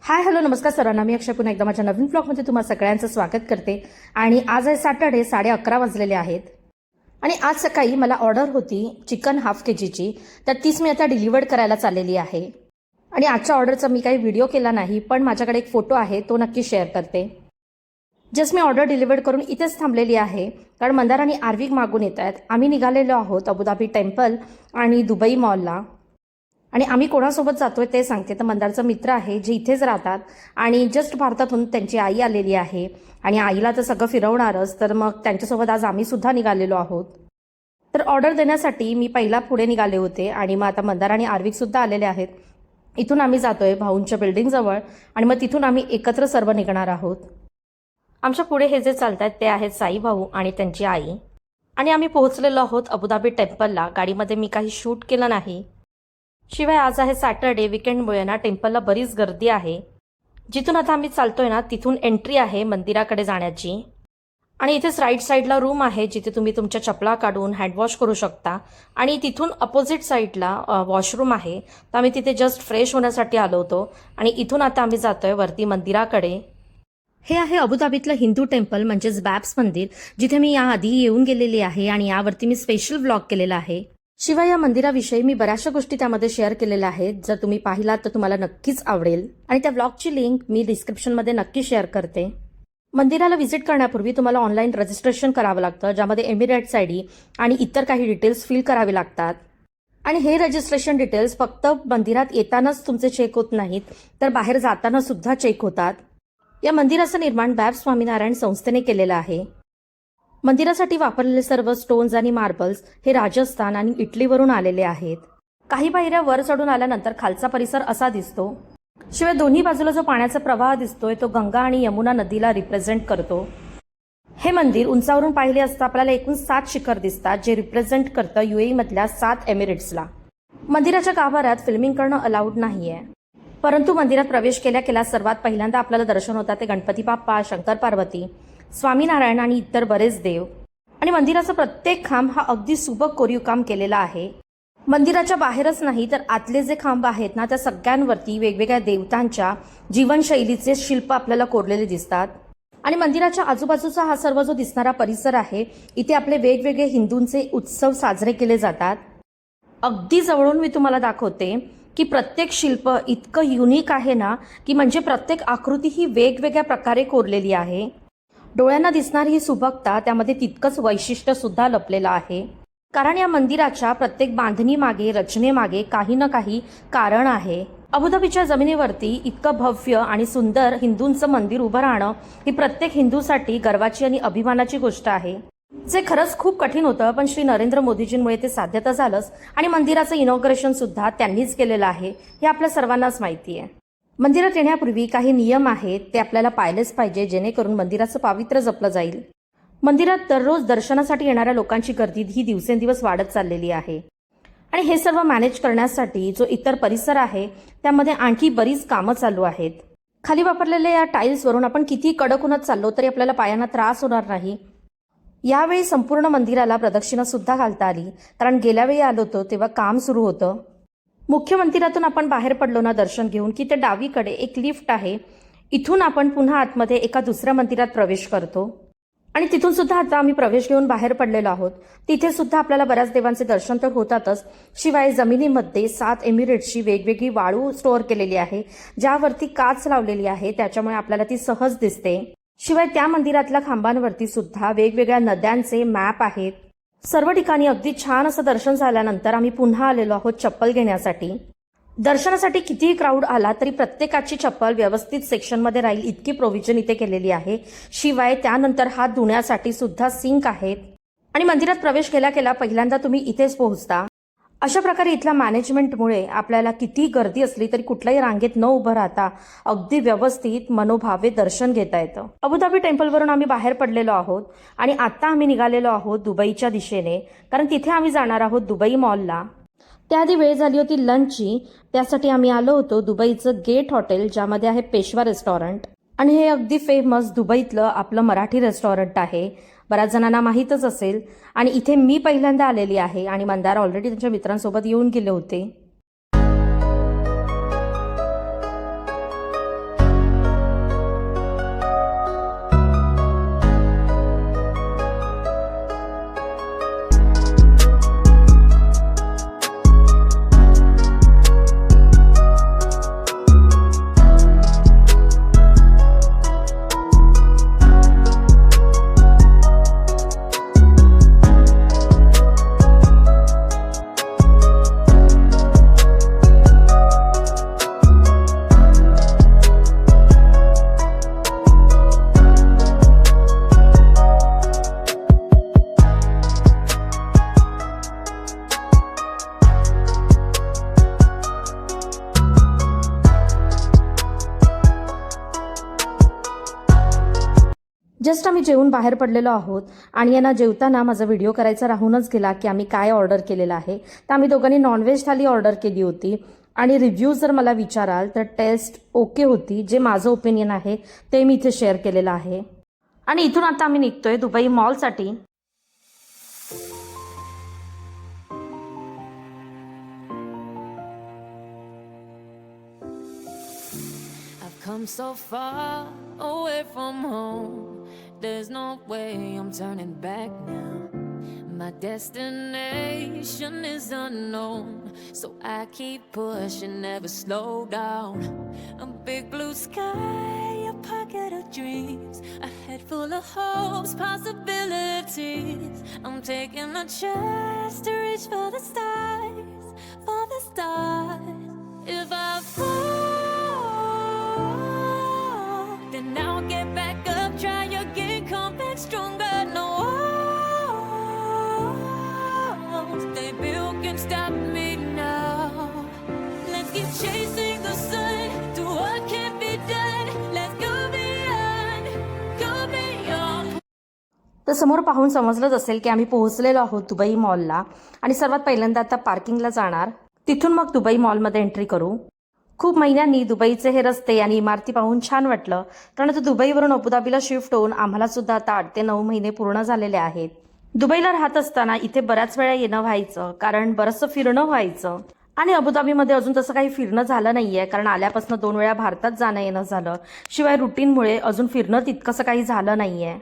Hi hello नमस्कार सर्वांना, मी अक्षय पुन्हा एकदा माझ्या नवीन ब्लॉगमध्ये तुम्हा सगळ्यांचं स्वागत करते. आणि आज आहे सॅटर्डे, 11:30 वाजलेले आहेत. आणि आज सकाळी मला ऑर्डर होती चिकन हाफ केजीची, तर तीच मी आता डिलिव्हर्ड करायला चाललेली आहे. आणि आजच्या ऑर्डरचा मी काही व्हिडिओ केला नाही, पण माझ्याकडे एक फोटो आहे, तो नक्की शेअर करते. जस्ट मी ऑर्डर डिलिव्हर्ड करून इथेच थांबलेली आहे, कारण मंदार आणि आर्विक मागून येत आहेत. आम्ही निघालेलो आहोत अबुधाबी टेम्पल आणि दुबई मॉलला. आणि आम्ही कोणासोबत जातोय ते सांगते. तर मंदारचा मित्र आहे जे इथेच राहतात, आणि जस्ट भारतातून त्यांची आई आलेली आहे, आणि आईला तर सगळं फिरवणारच, तर मग त्यांच्यासोबत आज आम्ही सुद्धा निघालेलो आहोत. तर ऑर्डर देण्यासाठी मी पहिला पुढे निघाले होते, आणि मग आता मंदार आणि आर्विक सुद्धा आलेले आहेत. इथून आम्ही जातोय भाऊंच्या बिल्डिंगजवळ, आणि मग तिथून आम्ही एकत्र सर्व निघणार आहोत. आमच्या पुढे हे जे चालत आहेत ते आहेत साई भाऊ आणि त्यांची आई. आणि आम्ही पोहोचलेलो आहोत अबुधाबी टेम्पलला. गाडीमध्ये मी काही शूट केलं नाही. शिवाय आज आहे सॅटर्डे, विकेंडमुळे ना टेम्पलला बरीच गर्दी आहे. जिथून आता आम्ही चालतोय ना तिथून एंट्री आहे मंदिराकडे जाण्याची. आणि इथेच राईट साईडला रूम आहे जिथे तुम्ही तुमच्या चपला काढून हँडवॉश करू शकता. आणि तिथून अपोजिट साईडला वॉशरूम आहे. तर आम्ही तिथे जस्ट फ्रेश होण्यासाठी आलो होतो, आणि इथून आता आम्ही जातोय वरती मंदिराकडे. हे आहे अबुधाबीतलं हिंदू टेम्पल, म्हणजेच बॅब्स मंदिर, जिथे मी याआधी येऊन गेलेली आहे, आणि यावरती मी स्पेशल ब्लॉग केलेला आहे. शिवाय या मंदिराविषयी मी बऱ्याचशा गोष्टी त्यामध्ये शेअर केलेल्या आहेत. जर तुम्ही पाहिलात तर तुम्हाला नक्कीच आवडेल, आणि त्या ब्लॉगची लिंक मी डिस्क्रिप्शनमध्ये नक्की शेअर करते. मंदिराला व्हिजिट करण्यापूर्वी तुम्हाला ऑनलाईन रजिस्ट्रेशन करावं लागतं, ज्यामध्ये एमिरेट्स आयडी आणि इतर काही डिटेल्स फिल करावे लागतात. आणि हे रजिस्ट्रेशन डिटेल्स फक्त मंदिरात येतानाच तुमचे चेक होत नाहीत, तर बाहेर जाताना सुद्धा चेक होतात. या मंदिराचं निर्माण बॅब स्वामीनारायण संस्थेने केलेलं आहे. मंदिरासाठी वापरलेले सर्व स्टोन्स आणि मार्बल्स हे राजस्थान आणि इटलीवरून आलेले आहेत. काही पायऱ्या वर चढून आल्यानंतर खालचा परिसर असा दिसतो. शिवाय दोन्ही बाजूला जो पाण्याचा प्रवाह दिसतोय तो गंगा आणि यमुना नदीला रिप्रेझेंट करतो. हे मंदिर उंचावरून पाहिले असता आपल्याला एकूण 7 शिखर दिसतात, जे रिप्रेझेंट करतं UAE मधल्या 7 एमिरेट्सला. मंदिराच्या गाभाऱ्यात फिल्मिंग करणं अलाउड नाहीये, परंतु मंदिरात प्रवेश केल्या सर्वात पहिल्यांदा आपल्याला दर्शन होतात ते गणपती बाप्पा, शंकर पार्वती, स्वामीनारायण आणि इतर बरेच देव. आणि मंदिराचा प्रत्येक खांब हा अगदी सुबक कोरीव काम केलेला आहे. मंदिराच्या बाहेरच नाही तर आतले जे खांब आहेत ना, त्या सगळ्यांवरती वेगवेगळ्या देवतांच्या जीवनशैलीचे शिल्प आपल्याला कोरलेले दिसतात. आणि मंदिराच्या आजूबाजूचा हा सर्व जो दिसणारा परिसर आहे, इथे आपले वेगवेगळे हिंदूंचे उत्सव साजरे केले जातात. अगदी जवळून मी तुम्हाला दाखवते की प्रत्येक शिल्प इतकं युनिक आहे ना, की म्हणजे प्रत्येक आकृती ही वेगवेगळ्या प्रकारे कोरलेली आहे. डोळ्यांना दिसणारी ही सुबकता त्यामध्ये तितकंच वैशिष्ट्य सुद्धा लपलेलं आहे. कारण या मंदिराच्या प्रत्येक बांधणीमागे, रचनेमागे काही ना काही कारण आहे. अबुधाबीच्या जमिनीवरती इतकं भव्य आणि सुंदर हिंदूंचं मंदिर उभं राहणं ही प्रत्येक हिंदूसाठी गर्वाची आणि अभिमानाची गोष्ट आहे, जे खरंच खूप कठीण होतं. पण श्री नरेंद्र मोदीजींमुळे ते साध्य तर झालंच, आणि मंदिराचं इनॉग्रेशन सुद्धा त्यांनीच केलेलं आहे, हे आपल्या सर्वांनाच माहिती आहे. मंदिरात येण्यापूर्वी काही नियम आहेत, ते आपल्याला पाळलेच पाहिजे, जेणेकरून मंदिराचं पावित्र्य जपलं जाईल. मंदिरात दररोज दर्शनासाठी येणाऱ्या लोकांची गर्दी ही दिवसेंदिवस वाढत चाललेली आहे. आणि हे सर्व मॅनेज करण्यासाठी जो इतर परिसर आहे त्यामध्ये आणखी बरीच कामं चालू आहेत. खाली वापरलेल्या या टाईल्सवरून आपण किती कडक उन्हात चाललो तरी आपल्याला पायांना त्रास होणार नाही. यावेळी संपूर्ण मंदिराला प्रदक्षिणा सुद्धा घालता आली, कारण गेल्या वेळी आलो होतो तेव्हा काम सुरू होतं. मुख्य मंदिरातून आपण बाहेर पडलो ना दर्शन घेऊन, की ते डावीकडे एक लिफ्ट आहे. इथून आपण पुन्हा आतमध्ये एका दुसऱ्या मंदिरात प्रवेश करतो. आणि तिथून सुद्धा आता आम्ही प्रवेश घेऊन बाहेर पडलेलो आहोत. तिथे सुद्धा आपल्याला बऱ्याच देवांचे दर्शन तर होतातच, शिवाय जमिनीमध्ये 7 एमिरेट्सची वेगवेगळी वाळू स्टोअर केलेली आहे, ज्यावरती काच लावलेली आहे, त्याच्यामुळे आपल्याला ती सहज दिसते. शिवाय त्या मंदिरातल्या खांबांवरती सुद्धा वेगवेगळ्या नद्यांचे मॅप आहेत. सर्व ठिकाणी अगदी छान असं दर्शन झाल्यानंतर आम्ही पुन्हा आलेलो आहोत चप्पल घेण्यासाठी. दर्शनासाठी कितीही क्राऊड आला तरी प्रत्येकाची चप्पल व्यवस्थित सेक्शनमध्ये राहील इतकी प्रोव्हिजन इथे केलेली आहे. शिवाय त्यानंतर हात धुण्यासाठी सुद्धा सिंक आहेत. आणि मंदिरात प्रवेश केला पहिल्यांदा तुम्ही इथेच पोहोचता. अशा प्रकारे इथल्या मॅनेजमेंटमुळे आपल्याला किती गर्दी असली तरी कुठल्याही रांगेत न उभं राहता अगदी व्यवस्थित मनोभावे दर्शन घेता येतं. अबुधाबी टेम्पलवरून आम्ही बाहेर पडलेलो आहोत, आणि आता आम्ही निघालेलो आहोत दुबईच्या दिशेने, कारण तिथे आम्ही जाणार आहोत दुबई मॉलला. त्याआधी वेळ झाली होती लंचची, त्यासाठी आम्ही आलो होतो दुबईचं गेट हॉटेल, ज्यामध्ये आहे पेशवा रेस्टॉरंट. आणि हे अगदी फेमस दुबईतलं आपलं मराठी रेस्टॉरंट आहे. बऱ्याच जणांना माहीतच असेल. आणि इथे मी पहिल्यांदा आलेली आहे, आणि मंदार ऑलरेडी त्यांच्या मित्रांसोबत येऊन गेले होते. जस्ट आम्ही जेवून बाहेर पडलेलो आहोत आणि यांना जेवताना माझा व्हिडिओ करायचा राहूनच गेला की आम्ही काय ऑर्डर केलेलं आहे. तर आम्ही दोघांनी नॉनव्हेज थाली ऑर्डर केली होती आणि रिव्ह्यू जर मला विचाराल तर टेस्ट ओके होती. जे माझं ओपिनियन आहे ते मी इथे शेअर केलेलं आहे. आणि इथून आता आम्ही निघतोय Dubai मॉलसाठी. Come so far away from home. There's no way I'm turning back now. My destination is unknown, so I keep pushing, never slow down. A big blue sky, a pocket of dreams, a head full of hopes, possibilities. I'm taking a chance to reach for the stars, for the stars. If I fall, then I'll get back up, try again, come back stronger. No walls they built can stop me now. Let's keep chasing the sun, do what can't be done. Let's go beyond, go beyond. तर समोर पाहून समजलंच असेल की आम्ही पोहोचलेलो आहोत Dubai मॉलला आणि सर्वात पहिल्यांदा आता पार्किंगला जाणार. तिथून मग दुबई मॉलमध्ये एंट्री करू. खूप महिन्यांनी दुबईचे हे रस्ते आणि इमारती पाहून छान वाटलं, कारण आता दुबईवरून अबुधाबीला शिफ्ट होऊन आम्हाला सुद्धा आता 8 ते 9 महिने पूर्ण झालेले आहेत. दुबईला राहत असताना इथे बऱ्याच वेळा येणं व्हायचं, कारण बरंचसं फिरणं व्हायचं. आणि अबुधाबीमध्ये अजून तसं काही फिरणं झालं नाहीये, कारण आल्यापासून 2 वेळा भारतात जाणं येणं झालं. शिवाय रुटीनमुळे अजून फिरणं तितकंसं काही झालं नाहीये.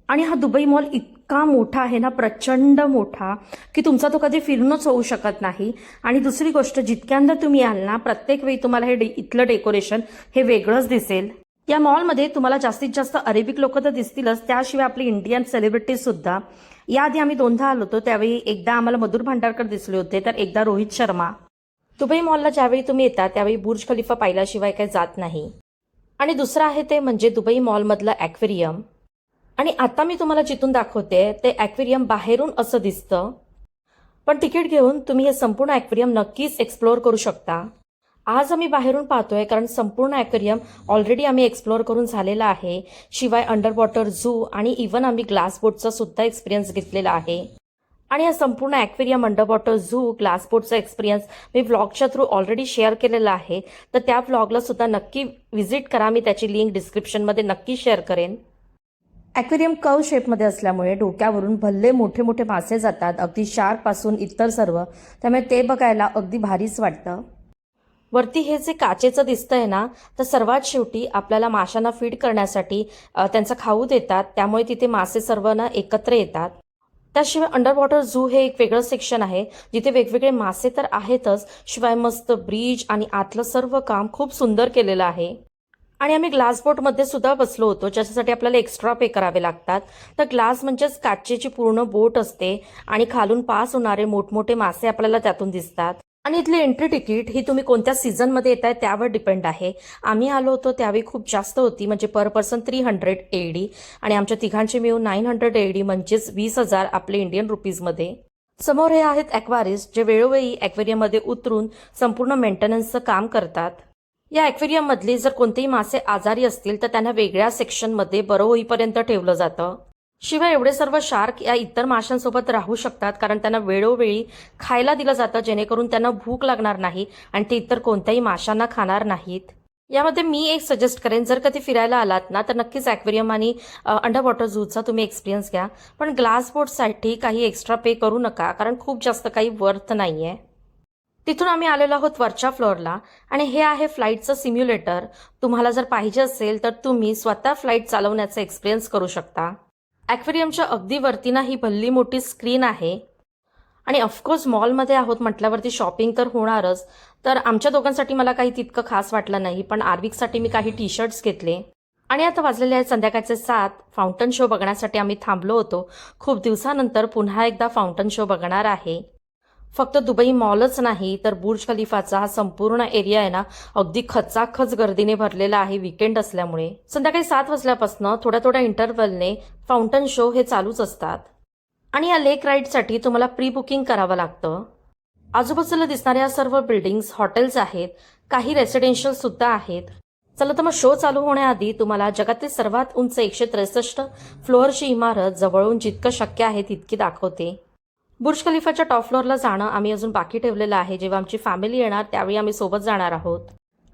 आणि हा दुबई मॉल इतका मोठा आहे ना, प्रचंड मोठा, की तुमचा तो कधी फिरणंच होऊ शकत नाही. आणि दुसरी गोष्ट, जितक्यांदा तुम्ही याल ना, प्रत्येक वेळी तुम्हाला हे इथलं डेकोरेशन हे वेगळंच दिसेल. या मॉलमध्ये तुम्हाला जास्तीत जास्त अरेबिक लोक तर दिसतीलच, त्याशिवाय आपली इंडियन सेलिब्रिटीज सुद्धा. याआधी आम्ही 2दा आलो होतो, त्यावेळी एकदा आम्हाला मधुर भांडारकर दिसले होते, तर एकदा रोहित शर्मा. दुबई मॉलला ज्यावेळी तुम्ही येता त्यावेळी बुर्ज खलिफा पाहिल्याशिवाय काही जात नाही. आणि दुसरं आहे ते म्हणजे दुबई मॉलमधलं ॲक्वेरियम. आणि आता मी तुम्हाला जिथून दाखवते ते ॲक्वेरियम बाहेरून असं दिसतं, पण तिकीट घेऊन तुम्ही हे संपूर्ण ॲक्वेरियम नक्कीच एक्सप्लोअर करू शकता. आज आम्ही बाहेरून पाहतोय, कारण संपूर्ण ॲक्वेरियम ऑलरेडी आम्ही एक्सप्लोअर करून झालेला आहे. शिवाय अंडर वॉटर झू आणि इव्हन आम्ही ग्लास बोटचा सुद्धा एक्सपिरियन्स घेतलेला आहे. आणि या संपूर्ण aquarium, under water zoo, glass बोटचा एक्सपिरियन्स मी व्लॉगच्या थ्रू ऑलरेडी शेअर केलेला आहे. तर त्या व्लॉगला सुद्धा नक्की व्हिजिट करा. मी त्याची लिंक डिस्क्रिप्शनमध्ये नक्की शेअर करेन. ॲक्वेरियम कर्व शेपमध्ये असल्यामुळे डोक्यावरून भल्ले मोठे मोठे मासे जातात, अगदी शार्क पासून इतर सर्व. त्यामुळे ते बघायला अगदी भारीच वाटतं. वरती हे जे काचेचं दिसतंय ना, तर सर्वात शेवटी आपल्याला माशांना फीड करण्यासाठी त्यांचा खाऊ देतात, त्यामुळे तिथे मासे सर्व ना एकत्र येतात. त्याशिवाय अंडर वॉटर झू हे एक वेगळं सेक्शन आहे, जिथे वेगवेगळे मासे तर आहेतच, शिवाय मस्त ब्रिज आणि आतलं सर्व काम खूप सुंदर केलेलं आहे. आणि आम्ही ग्लास बोटमध्ये सुद्धा बसलो होतो, ज्याच्यासाठी आपल्याला एक्स्ट्रा पे करावे लागतात. तर ग्लास म्हणजेच काचेची पूर्ण बोट असते आणि खालून पास होणारे मोठमोठे मासे आपल्याला त्यातून दिसतात. आणि इथली एंट्री तिकीट ही तुम्ही कोणत्या सीझनमध्ये येताय त्यावर डिपेंड आहे. आम्ही आलो होतो त्यावेळी खूप जास्त होती, म्हणजे पर पर्सन 300 AED आणि आमच्या तिघांचे मिळून 900 AED, म्हणजेच 20,000 आपले इंडियन रुपीजमध्ये. समोर हे आहेत ॲक्वारिस्ट, जे वेळोवेळी ॲक्वेरियममध्ये उतरून संपूर्ण मेंटेनन्सचं काम करतात. या ॲक्वेरियममधले जर कोणतेही मासे आजारी असतील तर त्यांना वेगळ्या सेक्शनमध्ये बरं होईपर्यंत ठेवलं जातं. शिवाय एवढे सर्व शार्क या इतर माशांसोबत राहू शकतात, कारण त्यांना वेळोवेळी खायला दिलं जातं, जेणेकरून त्यांना भूक लागणार नाही आणि ते इतर कोणत्याही माशांना खाणार नाहीत. यामध्ये मी एक सजेस्ट करेन, जर कधी फिरायला आलात ना तर नक्कीच ॲक्वेरियम आणि अंडर वॉटर झूचा तुम्ही एक्सपिरियन्स घ्या. पण ग्लास बोटसाठी काही एक्स्ट्रा पे करू नका, कारण खूप जास्त काही वर्थ नाही आहे. तिथून आम्ही आलेलो आहोत वरच्या फ्लोअरला आणि हे आहे फ्लाईटचं सिम्युलेटर. तुम्हाला जर पाहिजे असेल तर तुम्ही स्वतः फ्लाईट चालवण्याचा एक्सपिरियन्स करू शकता. ॲक्वेरियमच्या अगदी वरती ना ही भल्ली मोठी स्क्रीन आहे. आणि ऑफकोर्स मॉलमध्ये आहोत म्हटल्यावरती शॉपिंग तर होणारच. तर आमच्या दोघांसाठी मला काही तितकं खास वाटलं नाही, पण आर्विकसाठी मी काही टी-शर्ट्स घेतले. आणि आता वाजलेले आहेत संध्याकाळचे 7. फाउंटन शो बघण्यासाठी आम्ही थांबलो होतो. खूप दिवसानंतर पुन्हा एकदा फाउंटन शो बघणार आहे. फक्त दुबई मॉलच नाही तर बुर्ज खलिफाचा हा संपूर्ण एरिया आहे ना, अगदी खचाखच गर्दीने भरलेला आहे वीकेंड असल्यामुळे. संध्याकाळी 7 वाजल्यापासून थोड्या थोड्या इंटरव्हलने फाउंटन शो हे चालूच असतात. आणि या लेक राईडसाठी तुम्हाला प्री बुकिंग करावं लागतं. आजूबाजूला दिसणाऱ्या सर्व बिल्डिंग्स हॉटेल्स आहेत, काही रेसिडेन्शियल सुद्धा आहेत. चला तर मग शो चालू होण्याआधी तुम्हाला जगातील सर्वात उंच 163 फ्लोअरची इमारत जवळून जितकं शक्य आहे तितकी दाखवते. बुर्ज खलिफाच्या टॉप फ्लोअरला जाणं आम्ही अजून बाकी ठेवलेलं आहे. जेव्हा आमची फॅमिली येणार त्यावेळी आम्ही सोबत जाणार आहोत.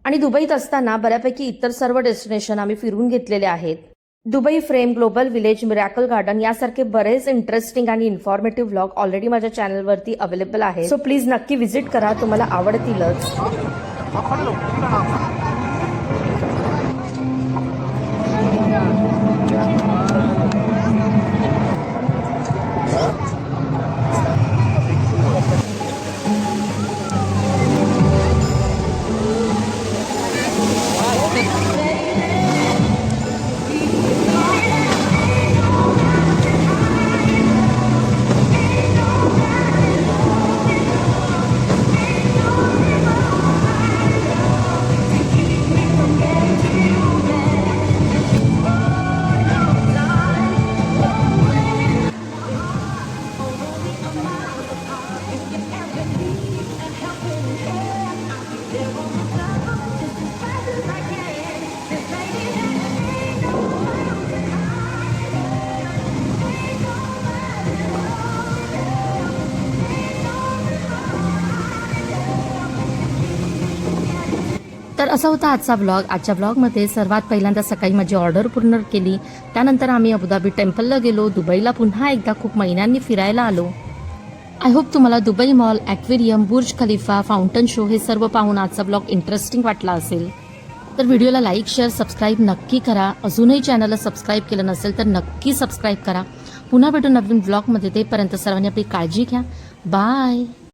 आणि दुबईत असताना बऱ्यापैकी इतर सर्व डेस्टिनेशन आम्ही फिरून घेतलेले आहेत. Dubai frame, global village, miracle garden यासारखे बरेच इंटरेस्टिंग आणि इन्फॉर्मेटिव्ह व्लॉग ऑलरेडी माझ्या चॅनलवरती अवेलेबल आहे. सो प्लीज नक्की व्हिजिट करा, तुम्हाला आवडतीलच. तर असा होता आजचा व्लॉग. आजच्या व्लॉगमध्ये सर्वात पहिल्यांदा सकाळी माझी ऑर्डर पूर्ण केली. त्यानंतर आम्ही अबुधाबी टेम्पलला गेलो. दुबईला पुन्हा एकदा खूप महिन्यांनी फिरायला आलो. आय होप तुम्हाला दुबई मॉल, ॲक्वेरियम, बुर्ज खलिफा, फाउंटन शो हे सर्व पाहून आजचा व्लॉग इंटरेस्टिंग वाटला असेल. तर व्हिडिओला लाईक, शेअर, सबस्क्राईब नक्की करा. अजूनही चॅनलला सबस्क्राईब केलं नसेल तर नक्की सबस्क्राईब करा. पुन्हा भेटू नवीन व्लॉगमध्ये. तेपर्यंत सर्वांनी आपली काळजी घ्या. बाय.